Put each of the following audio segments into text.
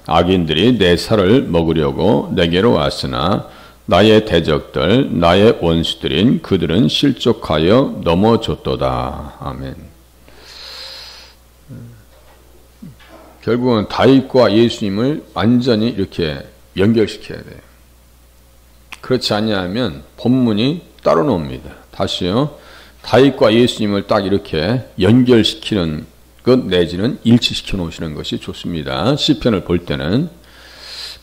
악인들이 내 살을 먹으려고 내게로 왔으나 나의 대적들 나의 원수들인 그들은 실족하여 넘어졌도다. 아멘. 결국은 다윗과 예수님을 완전히 이렇게 연결시켜야 돼요. 그렇지 않냐면 본문이 따로 나옵니다. 다시요. 다윗과 예수님을 딱 이렇게 연결시키는 것 내지는 일치시켜 놓으시는 것이 좋습니다. 시편을 볼 때는.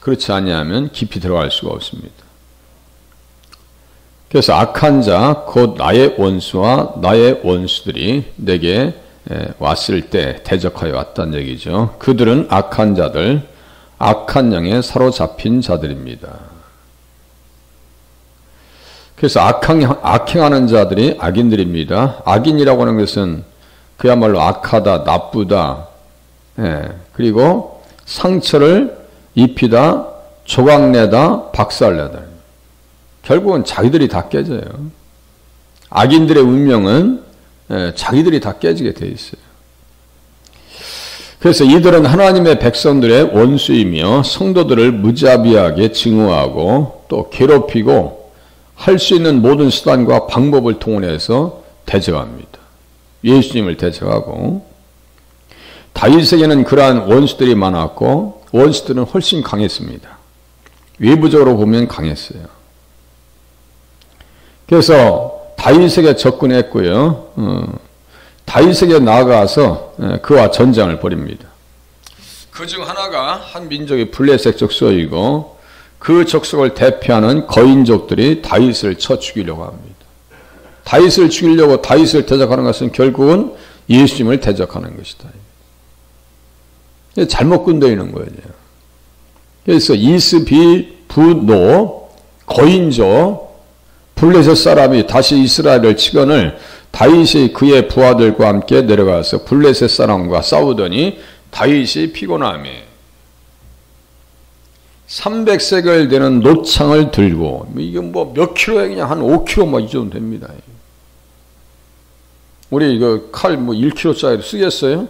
그렇지 않냐면 깊이 들어갈 수가 없습니다. 그래서 악한 자 곧 나의 원수와 나의 원수들이 내게 왔을 때 대적하여 왔다는 얘기죠. 그들은 악한 자들, 악한 영에 사로잡힌 자들입니다. 그래서 악행하는 자들이 악인들입니다. 악인이라고 하는 것은 그야말로 악하다, 나쁘다, 그리고 상처를 입히다, 조각내다, 박살내다. 결국은 자기들이 다 깨져요. 악인들의 운명은 자기들이 다 깨지게 돼 있어요. 그래서 이들은 하나님의 백성들의 원수이며 성도들을 무자비하게 증오하고 또 괴롭히고 할 수 있는 모든 수단과 방법을 동원해서 대적합니다. 예수님을 대적하고 다윗에게는 그러한 원수들이 많았고 원수들은 훨씬 강했습니다. 외부적으로 보면 강했어요. 그래서 다윗에게 접근했고요. 다윗에게 나아가서 그와 전쟁을 벌입니다. 그중 하나가 한 민족이 블레셋 족속이고 그 족속을 대표하는 거인족들이 다윗을 쳐 죽이려고 합니다. 다윗을 죽이려고 다윗을 대적하는 것은 결국은 예수님을 대적하는 것이다. 잘못 군대에 있는 거예요. 그래서 이스비, 부노, 거인족, 블레셋 사람이 다시 이스라엘을 치거늘 다윗이 그의 부하들과 함께 내려가서 블레셋 사람과 싸우더니 다윗이 피곤함에 300세겔 되는 노창을 들고, 이게 뭐 몇 킬로에 그냥 한 5킬로 뭐 이 정도 됩니다. 우리 이거 칼 뭐 1킬로짜리 쓰겠어요?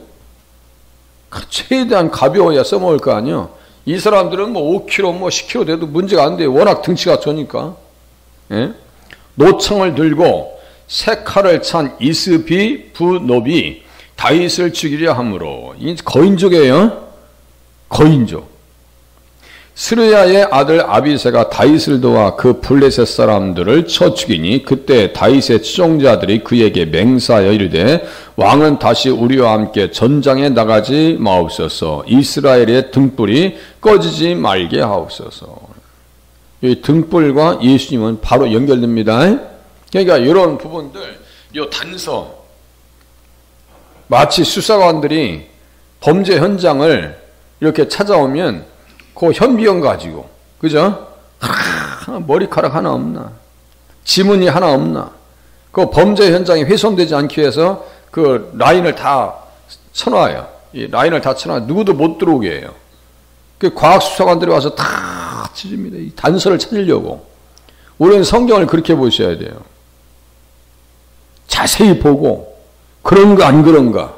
최대한 가벼워야 써먹을 거 아니요? 이 사람들은 뭐 5킬로 뭐 10킬로 돼도 문제가 안 돼요. 워낙 등치가 좋으니까. 예? 노창을 들고 새 칼을 찬 이스비 부노비 다윗을 죽이려 함으로, 이 거인족이에요. 거인족. 스르야의 아들 아비새가 다윗을 도와 그 블레셋 사람들을 쳐 죽이니 그때 다윗의 추종자들이 그에게 맹세하여 이르되 왕은 다시 우리와 함께 전장에 나가지 마옵소서. 이스라엘의 등불이 꺼지지 말게 하옵소서. 이 등불과 예수님은 바로 연결됩니다. 그러니까 이런 부분들, 이 단서, 마치 수사관들이 범죄 현장을 이렇게 찾아오면 그 현비용 가지고, 그죠? 머리카락 하나 없나? 지문이 하나 없나? 그 범죄 현장이 훼손되지 않기 위해서 그 라인을 다 쳐놔요. 이 라인을 다 쳐놔. 누구도 못 들어오게 해요. 그 과학수사관들이 와서 다 찾습니다. 이 단서를 찾으려고. 우리는 성경을 그렇게 보셔야 돼요. 자세히 보고, 그런가 안 그런가.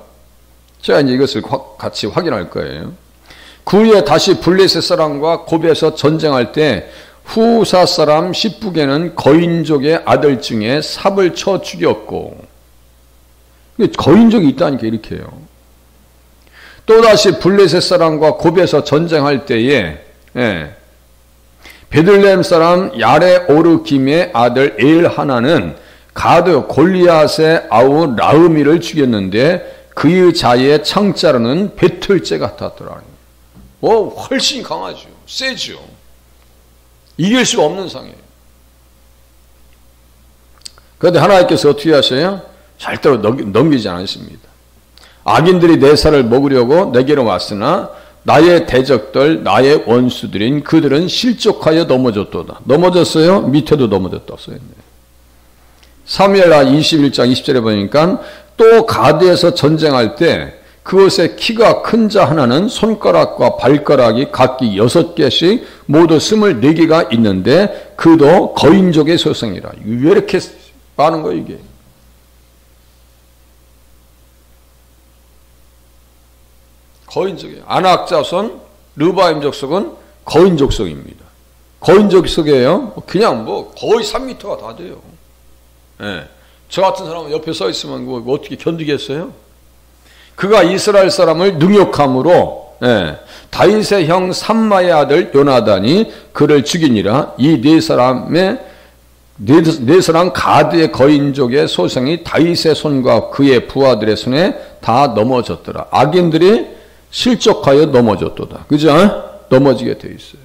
제가 이제 이것을 같이 확인할 거예요. 그 후에 다시 블레셋 사람과 고베에서 전쟁할 때 후사 사람 십북에는 거인족의 아들 중에 삽을 쳐 죽였고, 거인족이 있다니까 이렇게 해요. 또다시 블레셋 사람과 고베에서 전쟁할 때에 베들레헴 사람 야레 오르김의 아들 엘하나는 가드 골리앗의 아우 라흐미를 죽였는데 그의 자의 창자로는 배틀째 같았더라. 훨씬 강하죠. 세죠. 이길 수가 없는 상이에요. 그런데 하나님께서 어떻게 하셔요? 절대로 넘기지 않으십니다. 악인들이 내 살을 먹으려고 내게로 왔으나 나의 대적들, 나의 원수들인 그들은 실족하여 넘어졌도다. 넘어졌어요? 밑에도 넘어졌다 써있네요. 사무엘하 21장 20절에 보니까 또 가드에서 전쟁할 때 그것의 키가 큰 자 하나는 손가락과 발가락이 각기 6개씩 모두 24개가 있는데 그도 거인족의 소생이라. 왜 이렇게 많은 거예요 이게? 거인족이에요. 안악 자손, 르바임 족속은 거인 족속입니다. 거인 족속이에요. 그냥 뭐 거의 3m가 다 돼요. 예. 저 같은 사람은 옆에 서 있으면 뭐 어떻게 견디겠어요? 그가 이스라엘 사람을 능욕함으로 다윗의 형 삼마의 아들 요나단이 그를 죽이니라. 이 네 사람 가드의 거인족의 소생이 다윗의 손과 그의 부하들의 손에 다 넘어졌더라. 악인들이 실족하여 넘어졌도다. 그죠? 넘어지게 돼 있어요.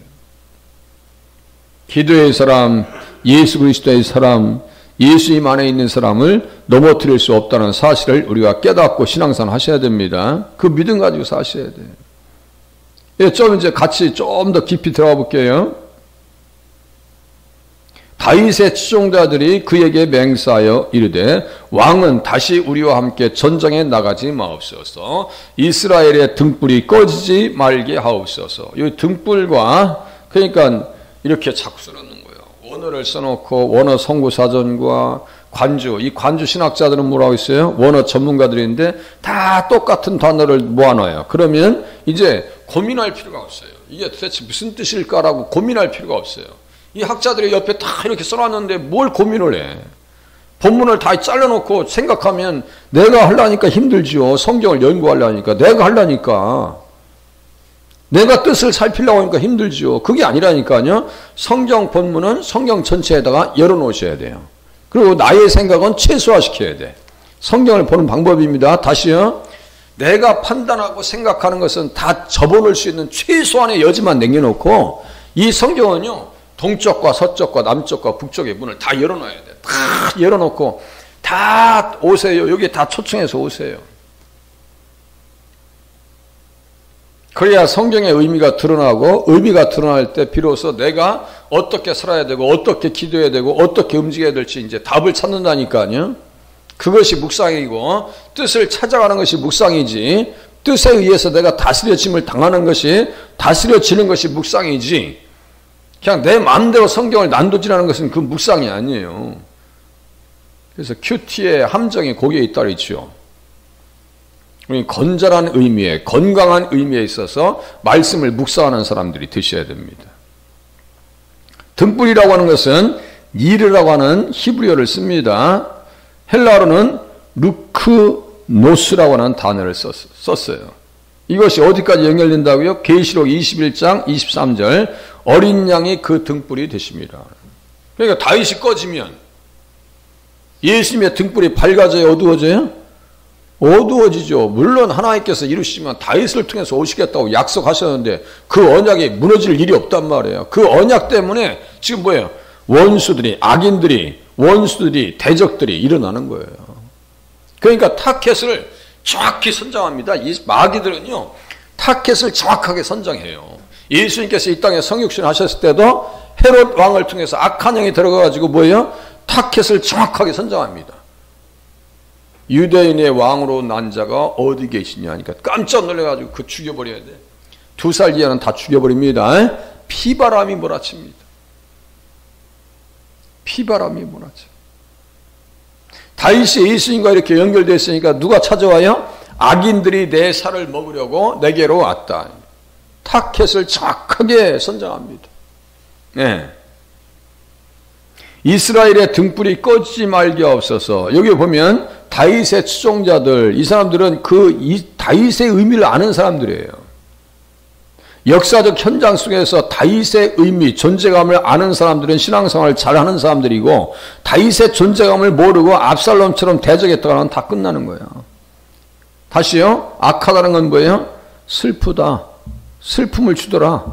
기도의 사람, 예수 그리스도의 사람, 예수님 안에 있는 사람을 넘어뜨릴 수 없다는 사실을 우리가 깨닫고 신앙생활 하셔야 됩니다. 그 믿음 가지고 사셔야 돼요. 예, 좀 이제 같이 좀 더 깊이 들어가 볼게요. 다윗의 추종자들이 그에게 맹세하여 이르되 왕은 다시 우리와 함께 전장에 나가지 마옵소서. 이스라엘의 등불이 꺼지지 말게 하옵소서. 이 등불과 그러니까 이렇게 자꾸 써놓는 거예요. 원어를 써놓고 원어 성구사전과 관주, 이 관주 신학자들은 뭐라고 있어요? 원어 전문가들인데 다 똑같은 단어를 모아놔요. 그러면 이제 고민할 필요가 없어요. 이게 도대체 무슨 뜻일까라고 고민할 필요가 없어요. 이 학자들이 옆에 다 이렇게 써놨는데 뭘 고민을 해. 본문을 다 잘라놓고 생각하면 내가 하려니까 힘들지요. 성경을 연구하려니까. 내가 하려니까. 내가 뜻을 살피려고 하니까 힘들지요. 그게 아니라니까요. 성경 본문은 성경 전체에다가 열어놓으셔야 돼요. 그리고 나의 생각은 최소화시켜야 돼. 성경을 보는 방법입니다. 다시요. 내가 판단하고 생각하는 것은 다 접어놓을 수 있는 최소한의 여지만 남겨놓고 이 성경은요. 동쪽과 서쪽과 남쪽과 북쪽의 문을 다 열어놔야 돼. 다 열어놓고 다 오세요. 여기 다 초청해서 오세요. 그래야 성경의 의미가 드러나고 의미가 드러날 때 비로소 내가 어떻게 살아야 되고 어떻게 기도해야 되고 어떻게 움직여야 될지 이제 답을 찾는다니까요. 그것이 묵상이고 뜻을 찾아가는 것이 묵상이지 뜻에 의해서 내가 다스려짐을 당하는 것이 다스려지는 것이 묵상이지 그냥 내 마음대로 성경을 난도질하는 것은 그 묵상이 아니에요. 그래서 큐티의 함정이 거기에 있다고 했죠. 우리 건전한 의미에 건강한 의미에 있어서 말씀을 묵상하는 사람들이 되셔야 됩니다. 등불이라고 하는 것은 니르라고 하는 히브리어를 씁니다. 헬라어로는 루크노스라고 하는 단어를 썼어요. 이것이 어디까지 연결된다고요? 계시록 21장 23절 어린 양이 그 등불이 되십니다. 그러니까 다윗이 꺼지면 예수님의 등불이 밝아져요? 어두워져요? 어두워지죠. 물론 하나님께서 이루시면 다윗을 통해서 오시겠다고 약속하셨는데 그 언약이 무너질 일이 없단 말이에요. 그 언약 때문에 지금 뭐예요? 원수들이 악인들이 원수들이 대적들이 일어나는 거예요. 그러니까 타켓을 정확히 선정합니다. 이 마귀들은요 타켓을 정확하게 선정해요. 예수님께서 이 땅에 성육신 하셨을 때도 헤롯 왕을 통해서 악한 영이 들어가가지고 뭐예요? 타켓을 정확하게 선정합니다. 유대인의 왕으로 난 자가 어디 계시냐 하니까 깜짝 놀라가지고 그 죽여버려야 돼. 2살 이하는 다 죽여버립니다. 피바람이 몰아칩니다. 피바람이 몰아쳐. 다윗이 예수님과 이렇게 연결되어 있으니까 누가 찾아와요? 악인들이 내 살을 먹으려고 내게로 왔다. 타켓을 정확하게 선정합니다. 네. 이스라엘의 등불이 꺼지지 말게 없어서 여기 보면 다윗의 추종자들 이 사람들은 다윗의 의미를 아는 사람들이에요. 역사적 현장 속에서 다윗의 의미, 존재감을 아는 사람들은 신앙생활을 잘하는 사람들이고 다윗의 존재감을 모르고 압살롬처럼 대적했다가는 다 끝나는 거예요. 다시요. 악하다는 건 뭐예요? 슬프다. 슬픔을 주더라.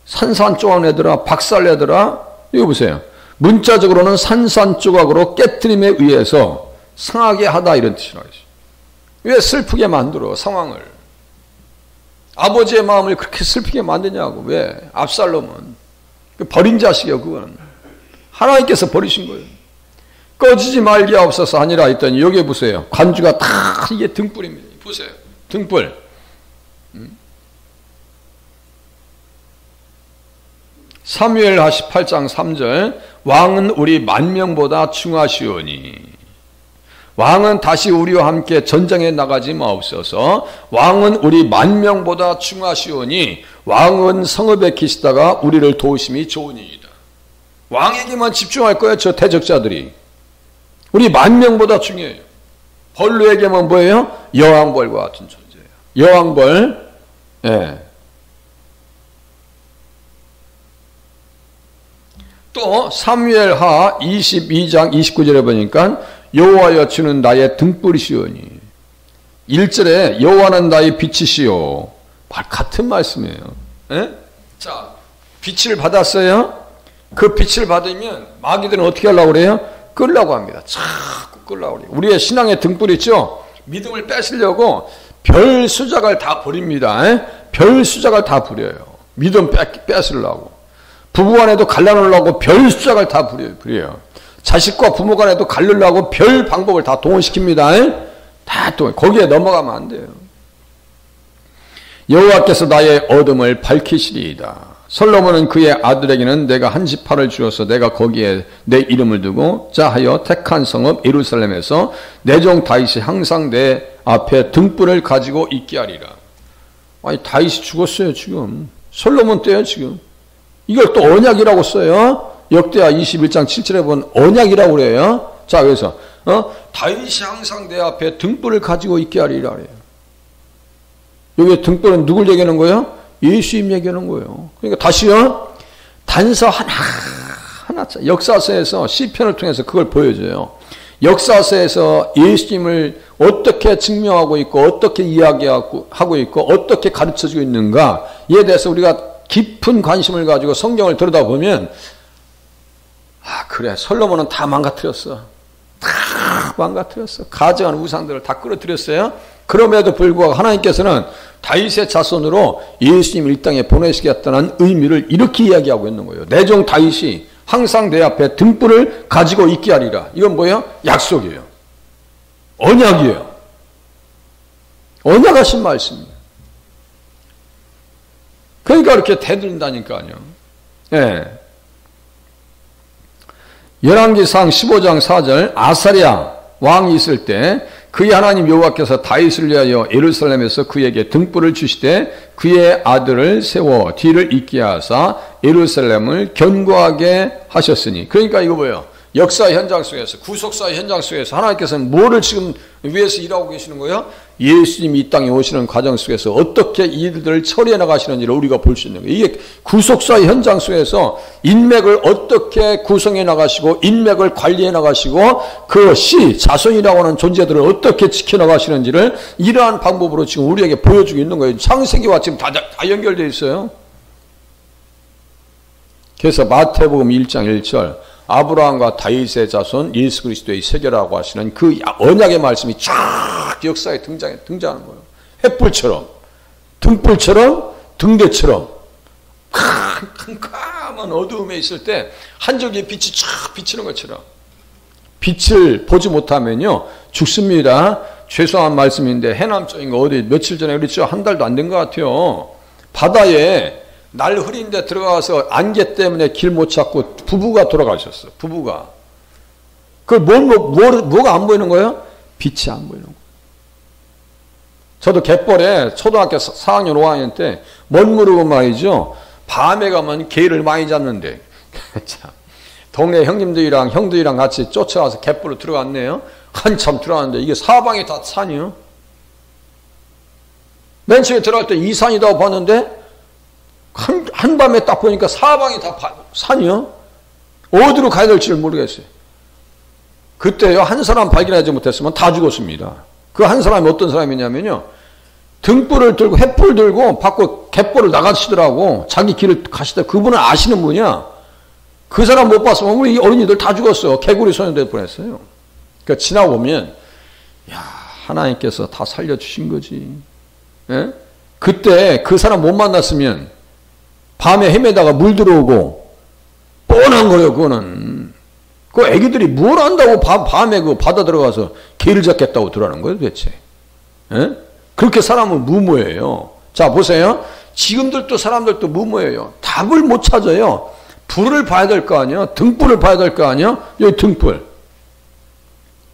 산산조각내더라. 박살내더라. 이거 보세요. 문자적으로는 산산조각으로 깨트림에 의해서 상하게 하다 이런 뜻이라고 했어요. 왜 슬프게 만들어 상황을. 아버지의 마음을 그렇게 슬프게 만드냐고. 왜? 압살롬은 버린 자식이요. 그거는 하나님께서 버리신 거예요. 꺼지지 말게 없어서 아니라 했더니 여기 보세요. 관주가 다 이게 등불입니다. 보세요. 등불. 사무엘 8장 3절 왕은 우리 만명보다 중하시오니 왕은 다시 우리와 함께 전쟁에 나가지 마옵소서. 왕은 우리 만명보다 중하시오니 왕은 성읍에 계시다가 우리를 도우심이 좋으니이다. 왕에게만 집중할 거예요, 저 대적자들이. 우리 만명보다 중요해요. 벌로에게만 뭐예요? 여왕벌과 같은 존재예요. 여왕벌. 예. 또 사무엘하 22장 29절에 보니까 여호와여 주는 나의 등불이시오니 1절에 여호와는 나의 빛이시오. 같은 말씀이에요. 에? 자, 빛을 받았어요. 그 빛을 받으면 마귀들은 어떻게 하려고 그래요? 끌려고 합니다. 자꾸 끌려고 그래요. 우리의 신앙의 등불 있죠? 믿음을 뺏으려고 별 수작을 다 버립니다. 에? 별 수작을 다 부려요. 믿음 뺏으려고. 부부간에도 갈라놓으려고 별 수작을 다 부려요. 자식과 부모 간에도 갈르려고 별 방법을 다 동원시킵니다. 다 또 거기에 넘어가면 안 돼요. 여호와께서 나의 어둠을 밝히시리이다. 솔로몬은 그의 아들에게는 내가 한 지파를 주어서 내가 거기에 내 이름을 두고 자하여 택한 성읍 예루살렘에서 내 종 다윗이 항상 내 앞에 등불을 가지고 있게 하리라. 아니 다윗이 죽었어요 지금. 솔로몬 때요 지금. 이걸 또 언약이라고 써요. 역대하 21장 7절에 보면 언약이라고 그래요. 자, 그래서 다윗이 항상 내 앞에 등불을 가지고 있게 하리라 그래요. 여기 등불은 누굴 얘기하는 거예요? 예수님 얘기하는 거예요. 그러니까 다시요. 단서 하나 역사서에서 시편을 통해서 그걸 보여줘요. 역사서에서 예수님을 어떻게 증명하고 있고 어떻게 이야기하고 있고 어떻게 가르쳐주고 있는가에 대해서 우리가 깊은 관심을 가지고 성경을 들여다보면 그래 솔로몬은 다 망가뜨렸어. 다 망가뜨렸어. 가증한 우상들을 다 끌어들였어요. 그럼에도 불구하고 하나님께서는 다윗의 자손으로 예수님을 이 땅에 보내시겠다는 의미를 이렇게 이야기하고 있는 거예요. 내 종 다윗이 항상 내 앞에 등불을 가지고 있게 하리라. 이건 뭐예요? 약속이에요. 언약이에요. 언약하신 말씀이에요. 그러니까 이렇게 대들린다니까요. 예. 열왕기상 15장 4절 아사랴 왕이 있을 때 그의 하나님 여호와께서 다윗을 위하여 예루살렘에서 그에게 등불을 주시되 그의 아들을 세워 뒤를 잇게 하사 예루살렘을 견고하게 하셨으니. 그러니까 이거 뭐예요? 역사 현장 속에서 구속사의 현장 속에서 하나님께서는 뭐를 지금 위해서 일하고 계시는 거예요? 예수님이 이 땅에 오시는 과정 속에서 어떻게 이 일들을 처리해 나가시는지를 우리가 볼 수 있는 거예요. 이게 구속사의 현장 속에서 인맥을 어떻게 구성해 나가시고 인맥을 관리해 나가시고 그 자손이라고 하는 존재들을 어떻게 지켜 나가시는지를 이러한 방법으로 지금 우리에게 보여주고 있는 거예요. 창세기와 지금 다 연결되어 있어요. 그래서 마태복음 1장 1절 아브라함과 다윗의 자손 예수 그리스도의 세계라고 하시는 그 언약의 말씀이 쫙 역사에 등장하는 거예요. 횃불처럼, 등불처럼, 등대처럼 캄캄한 어두움에 있을 때 한적의 빛이 쫙 비치는 것처럼 빛을 보지 못하면요 죽습니다. 죄송한 말씀인데 해남 쪽인가 어디 며칠 전에 그랬죠. 한 달도 안 된 것 같아요. 바다에 날 흐린 데 들어가서 안개 때문에 길 못 찾고 부부가 돌아가셨어. 부부가. 뭐가 안 보이는 거예요? 빛이 안 보이는 거예요. 저도 갯벌에 초등학교 4학년 5학년 때 멋모르고 말이죠. 밤에 가면 개를 많이 잡는데 동네 형님들이랑 형들이랑 같이 쫓아가서 갯벌로 들어갔네요. 한참 들어갔는데 이게 사방이 다 산이요. 맨 처음에 들어갈 때 이 산이라고 봤는데 한밤에 딱 보니까 사방이 다 산이요. 어디로 가야 될지를 모르겠어요. 그때요 한 사람 발견하지 못했으면 다 죽었습니다. 그 한 사람이 어떤 사람이냐면요. 등불을 들고 횃불 들고 밖으로 갯벌을 나가시더라고. 자기 길을 가시더라고. 그분은 아시는 분이야. 그 사람 못 봤으면 우리 어린이들 다 죽었어. 개구리 소년될 뻔했어요. 그러니까 지나보면 야 하나님께서 다 살려주신 거지. 예? 그때 그 사람 못 만났으면 밤에 헤매다가 물 들어오고 뻔한 거예요. 그거는 그 애기들이 뭘 안다고 밤에 그 바다 들어가서 개를 잡겠다고 들어가는 거예요 도대체. 예? 그렇게 사람은 무모해요. 자 보세요. 지금들도 사람들도 무모해요. 답을 못 찾아요. 불을 봐야 될 거 아니에요. 등불을 봐야 될 거 아니에요. 여기 등불.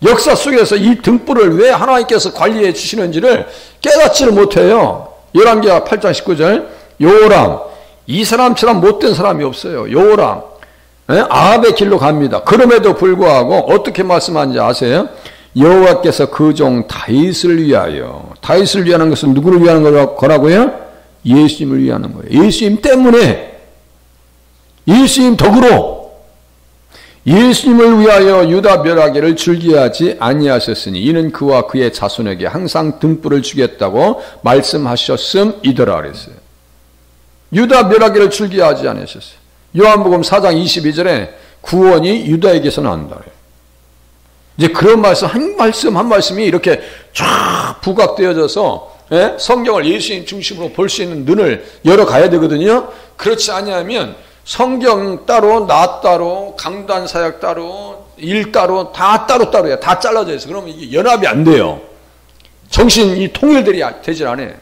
역사 속에서 이 등불을 왜 하나님께서 관리해 주시는지를 깨닫지를 못해요. 열왕기하 8장 19절 요람, 이 사람처럼 못된 사람이 없어요. 요람, 아합의 길로 갑니다. 그럼에도 불구하고 어떻게 말씀하는지 아세요? 여호와께서 그 종 다윗을 위하여, 다윗을 위하는 것은 누구를 위하는 거라고요? 예수님을 위하는 거예요. 예수님 때문에, 예수님 덕으로 예수님을 위하여 유다 멸하기를 줄기하지 아니하셨으니 이는 그와 그의 자손에게 항상 등불을 주겠다고 말씀하셨음이더라 그랬어요. 유다 멸하기를 줄기하지 아니하셨어요. 요한복음 4장 22절에 구원이 유다에게서 나온다 그래요. 이제 그런 말씀 한 말씀이 이렇게 쫙 부각되어져서 성경을 예수님 중심으로 볼 수 있는 눈을 열어가야 되거든요. 그렇지 아니하면 성경 따로, 나 따로, 강단 사역 따로, 일 따로, 다 따로따로야. 다 잘라져 있어. 그러면 이게 연합이 안 돼요. 정신이 통일들이 되질 않아요.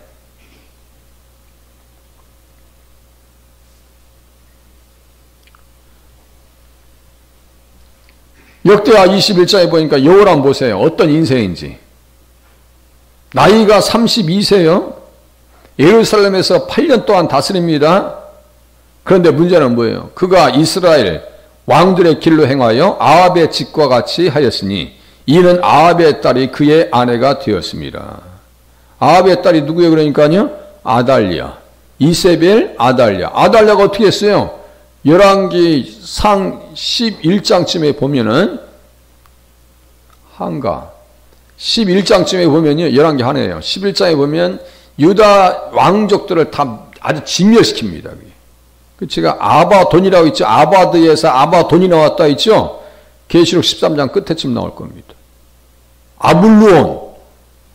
역대하 21장에 보니까 여호람 보세요. 어떤 인생인지. 나이가 32세요. 예루살렘에서 8년 동안 다스립니다. 그런데 문제는 뭐예요? 그가 이스라엘 왕들의 길로 행하여 아합의 집과 같이 하였으니 이는 아합의 딸이 그의 아내가 되었습니다. 아합의 딸이 누구예요? 그러니까요. 아달랴. 이세벨 아달랴. 아달랴가 어떻게 했어요? 열왕기 상 11장쯤에 보면은 한가 11장쯤에 보면요. 열왕기 하네요. 11장에 보면 유다 왕족들을 다 아주 진멸시킵니다. 제가 아바돈이라고 있죠. 아바드에서 아바돈이 나왔다 있죠. 계시록 13장 끝에쯤 나올 겁니다. 아블루온,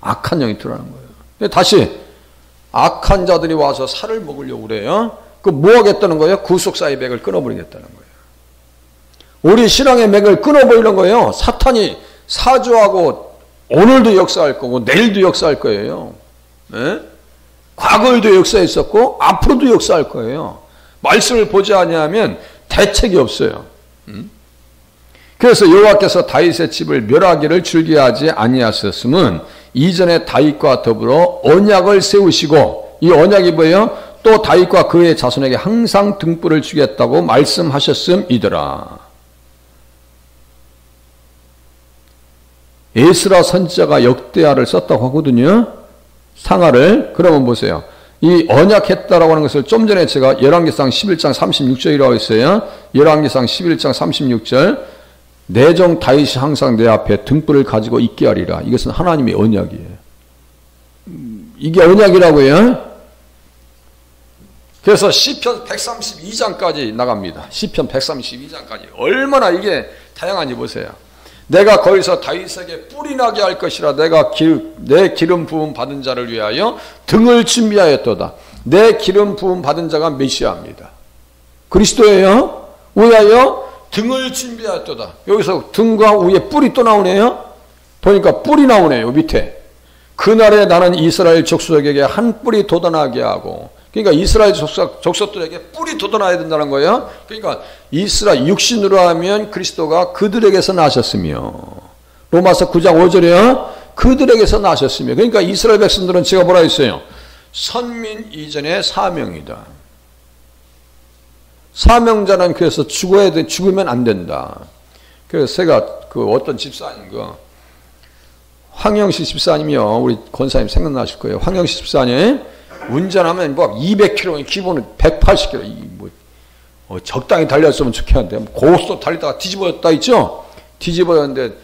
악한 영이 들어가는 거예요. 근데 다시 악한 자들이 와서 살을 먹으려고 그래요. 그 뭐 하겠다는 거예요? 구속사의 맥을 끊어버리겠다는 거예요. 우리 신앙의 맥을 끊어버리는 거예요. 사탄이 사주하고 오늘도 역사할 거고 내일도 역사할 거예요. 네? 과거에도 역사했었고 앞으로도 역사할 거예요. 말씀을 보지 아니하면 대책이 없어요. 그래서 여호와께서 다윗의 집을 멸하기를 줄기하지 아니하셨음은 이전에 다윗과 더불어 언약을 세우시고 이 언약이 뭐예요? 또 다윗과 그의 자손에게 항상 등불을 주겠다고 말씀하셨음이더라. 에스라 선지자가 역대하를 썼다고 하거든요. 상하를. 그러면 보세요. 이 언약했다라고 하는 것을 좀 전에 제가 열왕기상 11장 36절이라고 했어요. 열왕기상 11장 36절 내 종 다윗이 항상 내 앞에 등불을 가지고 있게 하리라. 이것은 하나님의 언약이에요. 이게 언약이라고요. 그래서 시편 132장까지 나갑니다. 시편 132장까지 얼마나 이게 다양한지 보세요. 내가 거기서 다윗에게 뿔이 나게 할 것이라. 내가 내 기름 부음 받은 자를 위하여 등을 준비하였도다. 내 기름 부음 받은 자가 메시아입니다. 그리스도예요. 위하여 등을 준비하였도다. 여기서 등과 위에 뿔이 또 나오네요. 보니까 뿔이 나오네요. 밑에. 그날에 나는 이스라엘 족속에게 한 뿔이 돋아나게 하고, 그러니까 이스라엘 족속들에게 뿔이 돋아나야 된다는 거예요. 그러니까 이스라엘 육신으로 하면 그리스도가 그들에게서 나셨으며, 로마서 9장 5절에요. 그들에게서 나셨으며, 그러니까 이스라엘 백성들은 제가 뭐라 했어요? 선민 이전의 사명이다. 사명자는 그래서 죽어야 돼. 죽으면 안 된다. 그래서 제가 그 어떤 집사님, 황영식 집사님이요. 우리 권사님 생각나실 거예요. 황영식 집사님. 운전하면 뭐 200km, 기본은 180km, 적당히 달렸으면 좋겠는데, 고속도로 달리다가 뒤집어졌다 있죠? 뒤집어졌는데,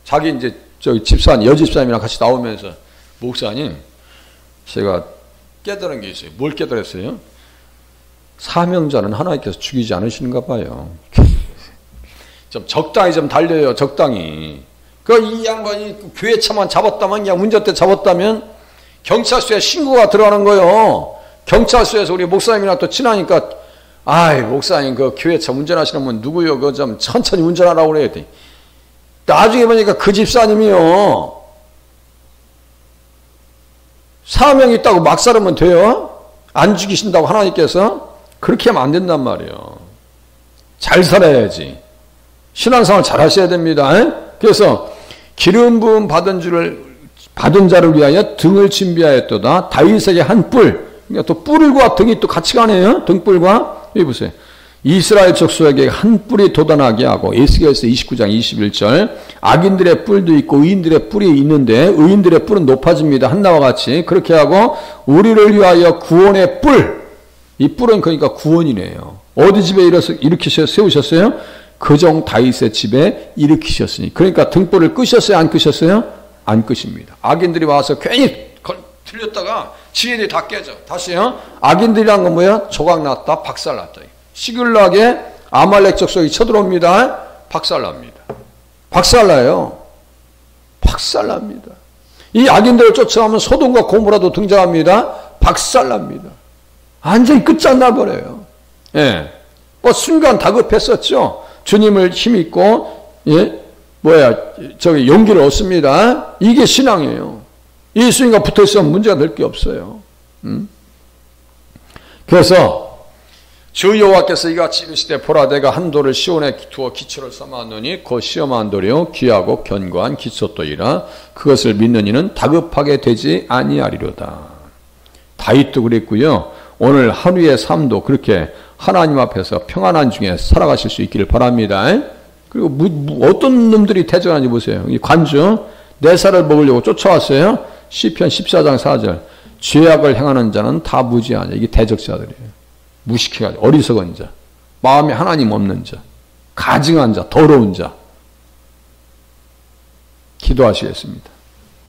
자기 이제, 집사님, 여집사님이랑 같이 나오면서, 목사님, 제가 깨달은 게 있어요. 뭘 깨달았어요? 사명자는 하나님께서 죽이지 않으시는가 봐요. 좀 적당히 좀 달려요, 적당히. 이 양반이 교회차만 잡았다면, 그냥 운전대 잡았다면, 경찰서에 신고가 들어가는 거예요. 경찰서에서 우리 목사님이랑 또 친하니까, 아이, 목사님, 그 교회차 운전하시는 분 누구요? 그거 좀 천천히 운전하라고 그래야 돼. 나중에 보니까 그 집사님이요. 사명이 있다고 막 살으면 돼요? 안 죽이신다고 하나님께서? 그렇게 하면 안 된단 말이에요. 잘 살아야지. 신앙생활 잘 하셔야 됩니다. 그래서 기름 부음 받은 자를 위하여 등을 준비하였도다. 다윗에게 한 뿔. 그러니까 또 뿔과 등이 또 같이 가네요. 등뿔과. 여기 보세요. 이스라엘 족속에게 한 뿔이 돋아나게 하고 에스겔서 29장 21절 악인들의 뿔도 있고 의인들의 뿔이 있는데 의인들의 뿔은 높아집니다. 한나와 같이 그렇게 하고 우리를 위하여 구원의 뿔. 이 뿔은 그러니까 구원이네요. 어디 집에 일으키셔 세우셨어요? 그종 다윗의 집에 일으키셨으니. 그러니까 등불을 끄셨어요? 안 끄셨어요? 안 끄십니다. 악인들이 와서 괜히 들렸다가 지혜들이 다 깨져. 다시요. 악인들이란 건 뭐야? 조각났다, 박살났다. 시글락에 아말렉 족속이 쳐들어옵니다. 박살납니다. 박살나요. 박살납니다. 이 악인들을 쫓아가면 소돔과 고모라도 등장합니다. 박살납니다. 완전히 끝장나버려요. 예. 뭐 순간 다급했었죠. 주님을 힘입고, 예? 용기를 얻습니다. 이게 신앙이에요. 예수님과 붙어 있으면 문제가 될 게 없어요. 그래서, 주 여호와께서 이같이 이르시되 보라 내가 한 돌을 시온에 두어 기초를 삼았노니 그 시험한 돌이요 귀하고 견고한 기초도이라 그것을 믿는 이는 다급하게 되지 아니하리로다. 다윗도 그랬고요. 오늘 하루의 삶도 그렇게 하나님 앞에서 평안한 중에 살아가실 수 있기를 바랍니다. 그리고 어떤 놈들이 대적하는지 보세요. 이 관주 내 살을 먹으려고 쫓아왔어요. 시편 14장 4절 죄악을 행하는 자는 다 무지하냐. 이게 대적자들이에요. 무식해가지고 어리석은 자, 마음에 하나님 없는 자, 가증한 자, 더러운 자. 기도하시겠습니다.